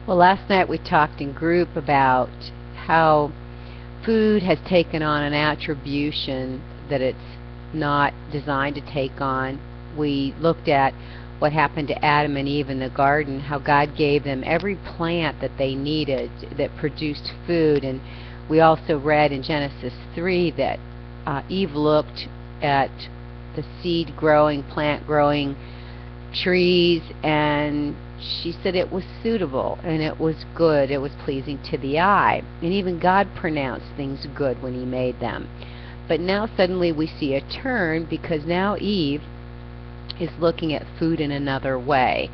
Well, last night we talked in group about how food has taken on an attribution that it's not designed to take on. We looked at what happened to Adam and Eve in the garden, how God gave them every plant that they needed that produced food. And we also read in Genesis 3 that Eve looked at the seed growing, plant growing trees, and she said it was suitable and it was good, it was pleasing to the eye. And even God pronounced things good when He made them. But now suddenly we see a turn, because now Eve is looking at food in another way.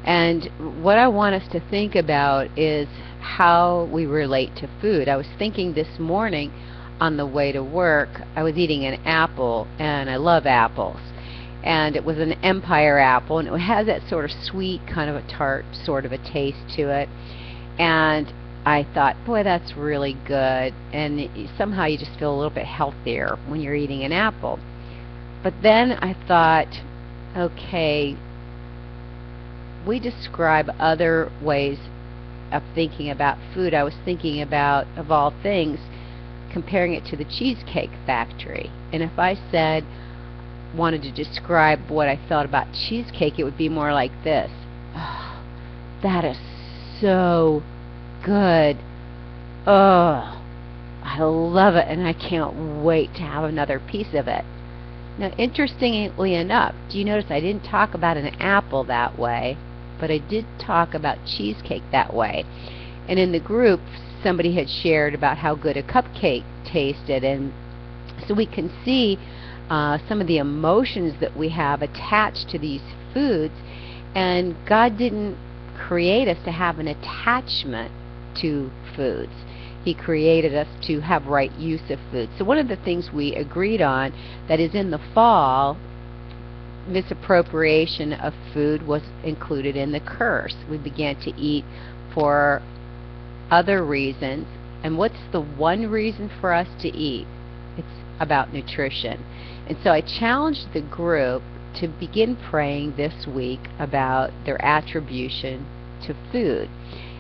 And what I want us to think about is how we relate to food. I was thinking this morning on the way to work, I was eating an apple, and I love apples. And it was an Empire apple, and it has that sort of sweet, kind of a tart sort of a taste to it. And I thought, boy, that's really good. And somehow you just feel a little bit healthier when you're eating an apple. But then I thought, okay, we describe other ways of thinking about food. I was thinking about, of all things, comparing it to the Cheesecake Factory. And if I wanted to describe what I felt about cheesecake, it would be more like this. Oh, that is so good. Oh, I love it, and I can't wait to have another piece of it. Now, interestingly enough, do you notice I didn't talk about an apple that way, but I did talk about cheesecake that way. And in the group, somebody had shared about how good a cupcake tasted, and so we can see some of the emotions that we have attached to these foods. And God didn't create us to have an attachment to foods. He created us to have right use of food. So one of the things we agreed on, that is in the fall, misappropriation of food was included in the curse. We began to eat for other reasons. And what's the one reason for us to eat? It's about nutrition. And so I challenged the group to begin praying this week about their attribution to food,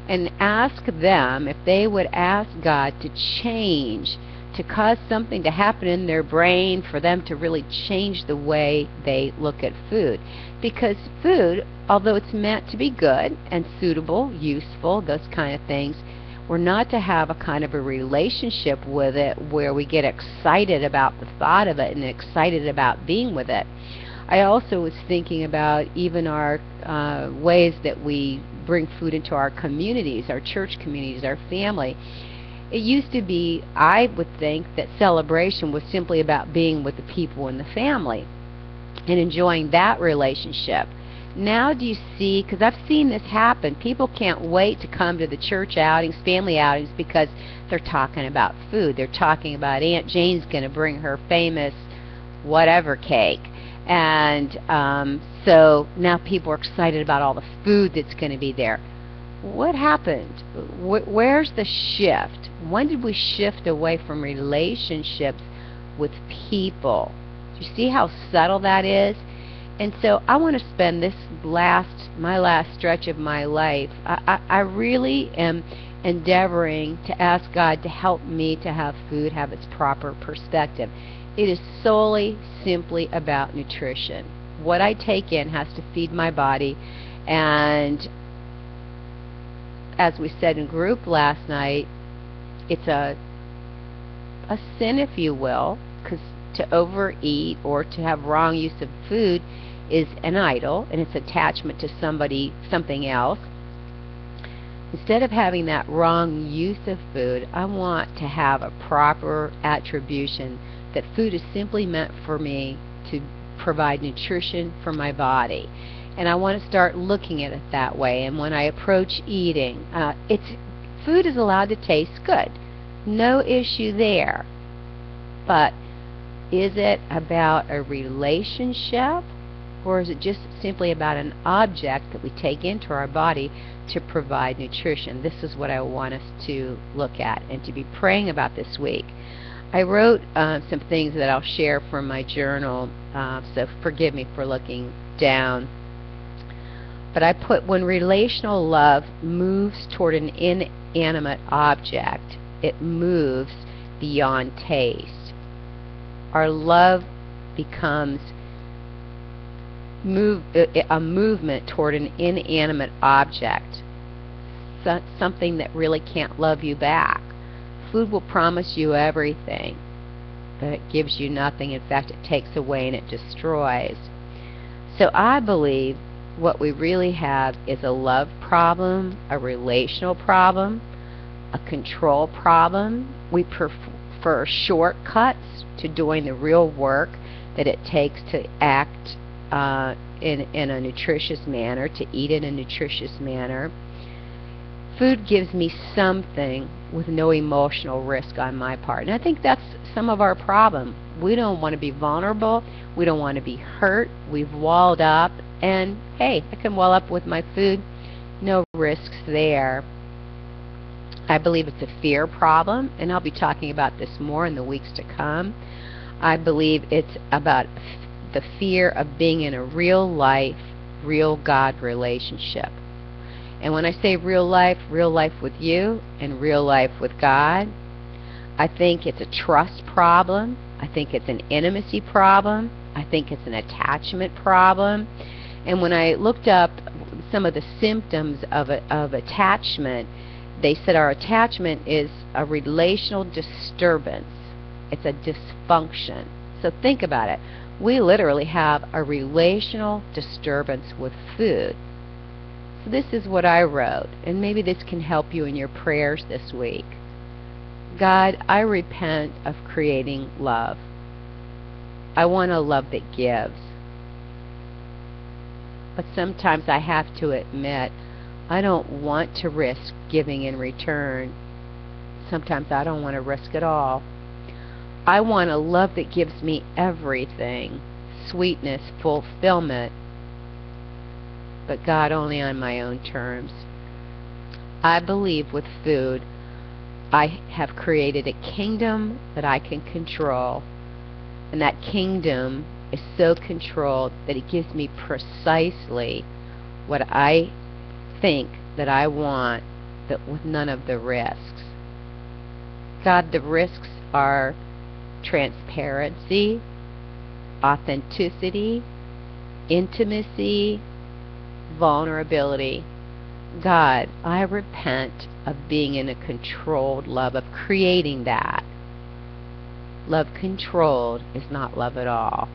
and ask them if they would ask God to change, to cause something to happen in their brain for them to really change the way they look at food. Because food, although it's meant to be good and suitable, useful, those kind of things, we're not to have a kind of a relationship with it where we get excited about the thought of it and excited about being with it. I also was thinking about even our ways that we bring food into our communities, our church communities, our family. It used to be, I would think, that celebration was simply about being with the people in the family and enjoying that relationship. Now do you see, because I've seen this happen, people can't wait to come to the church outings, family outings, because they're talking about food. They're talking about Aunt Jane's going to bring her famous whatever cake. And so now people are excited about all the food that's going to be there. What happened? Where's the shift? When did we shift away from relationships with people? Do you see how subtle that is? And so I want to spend my last stretch of my life, I really am endeavoring to ask God to help me to have food have its proper perspective. It is solely, simply about nutrition. What I take in has to feed my body, and as we said in group last night, it's a sin, if you will, because to overeat or to have wrong use of food is an idol, and it's attachment to something else. Instead of having that wrong use of food, I want to have a proper attribution that food is simply meant for me to provide nutrition for my body. And I want to start looking at it that way. And when I approach eating, food is allowed to taste good. No issue there. But is it about a relationship, or is it just simply about an object that we take into our body to provide nutrition? This is what I want us to look at and to be praying about this week. I wrote some things that I'll share from my journal, so forgive me for looking down. but I put when relational love moves toward an inanimate object, it moves beyond taste. Our love becomes a movement toward an inanimate object, something that really can't love you back. Food will promise you everything, but it gives you nothing. In fact, it takes away and it destroys. So I believe what we really have is a love problem, a relational problem, a control problem. We prefer shortcuts to doing the real work that it takes to act in a nutritious manner, to eat in a nutritious manner. Food gives me something with no emotional risk on my part. And I think that's some of our problem. We don't want to be vulnerable. We don't want to be hurt. We've walled up. And hey, I can wall up with my food. No risks there. I believe it's a fear problem, and I'll be talking about this more in the weeks to come. I believe it's about the fear of being in a real life, real God relationship. And when I say real life with you and real life with God, I think it's a trust problem. I think it's an intimacy problem. I think it's an attachment problem. And when I looked up some of the symptoms of attachment, they said our attachment is a relational disturbance. It's a dysfunction. So think about it. We literally have a relational disturbance with food. So this is what I wrote, and maybe this can help you in your prayers this week. God, I repent of creating love. I want a love that gives. But sometimes I have to admit, I don't want to risk giving in return. Sometimes I don't want to risk at all. I want a love that gives me everything, sweetness, fulfillment, but God, only on my own terms. I believe with food, I have created a kingdom that I can control, and that kingdom is so controlled that it gives me precisely what I think that I want, but with none of the risks. God, the risks are transparency, authenticity, intimacy, vulnerability. God, I repent of being in a controlled love, of creating that. Love controlled is not love at all.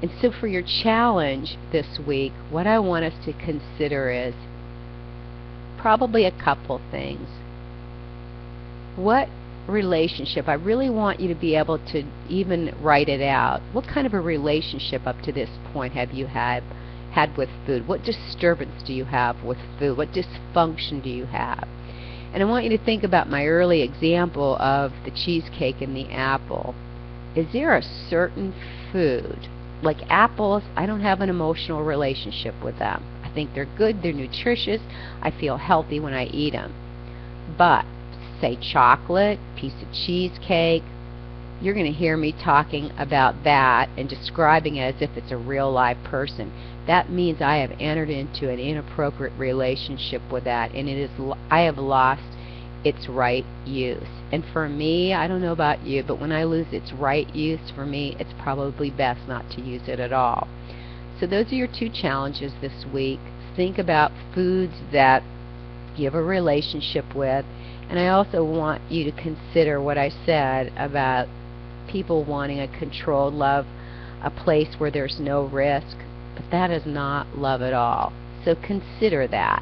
And so for your challenge this week, what I want us to consider is probably a couple things. What relationship, I really want you to be able to even write it out. What kind of a relationship up to this point have you had with food? What disturbance do you have with food? What dysfunction do you have? And I want you to think about my early example of the cheesecake and the apple. Is there a certain food, like apples, I don't have an emotional relationship with them. I think they're good, they're nutritious, I feel healthy when I eat them. But, say chocolate, piece of cheesecake, you're going to hear me talking about that and describing it as if it's a real live person. That means I have entered into an inappropriate relationship with that, and I have lost its right use. And for me, I don't know about you, but when I lose its right use, for me, it's probably best not to use it at all. So those are your two challenges this week. Think about foods that you have a relationship with, and I also want you to consider what I said about people wanting a controlled love, a place where there's no risk, but that is not love at all. So consider that.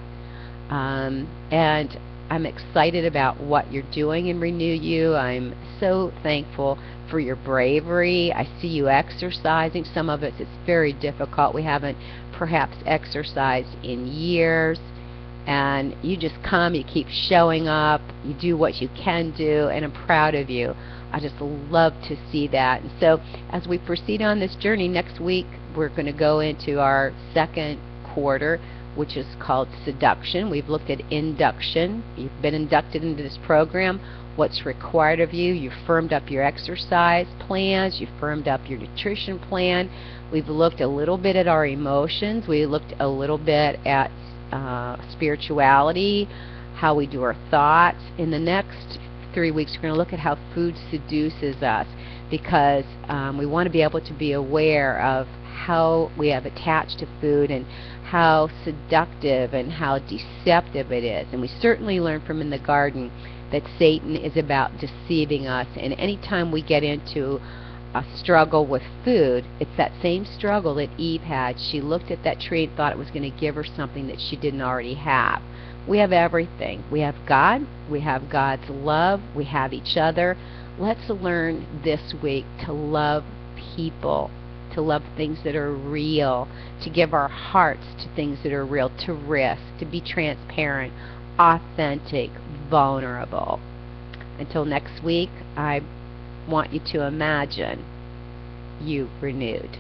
And I'm excited about what you're in Renew You. I'm so thankful for your bravery. I see you exercising. Some of us, it's very difficult. We haven't perhaps exercised in years. And you just come, you keep showing up, you do what you can do, and I'm proud of you. I just love to see that. And so as we proceed on this journey, next week we're going to go into our second quarter, which is called seduction. We've looked at induction. You've been inducted into this program. What's required of you. You've firmed up your exercise plans. You've firmed up your nutrition plan. We've looked a little bit at our emotions. We looked a little bit at spirituality, how we do our thoughts. In the next 3 weeks, we're going to look at how food seduces us, because we want to be able to be aware of how we have attached to food and how seductive and how deceptive it is. And we certainly learn from In the Garden that Satan is about deceiving us, and anytime we get into a struggle with food, it's that same struggle that Eve had. She looked at that tree and thought it was going to give her something that she didn't already have. We have everything. We have God, we have God's love, we have each other. Let's learn this week to love people, to love things that are real, to give our hearts to things that are real, to risk, to be transparent, authentic, vulnerable. Until next week, I want you to imagine you renewed.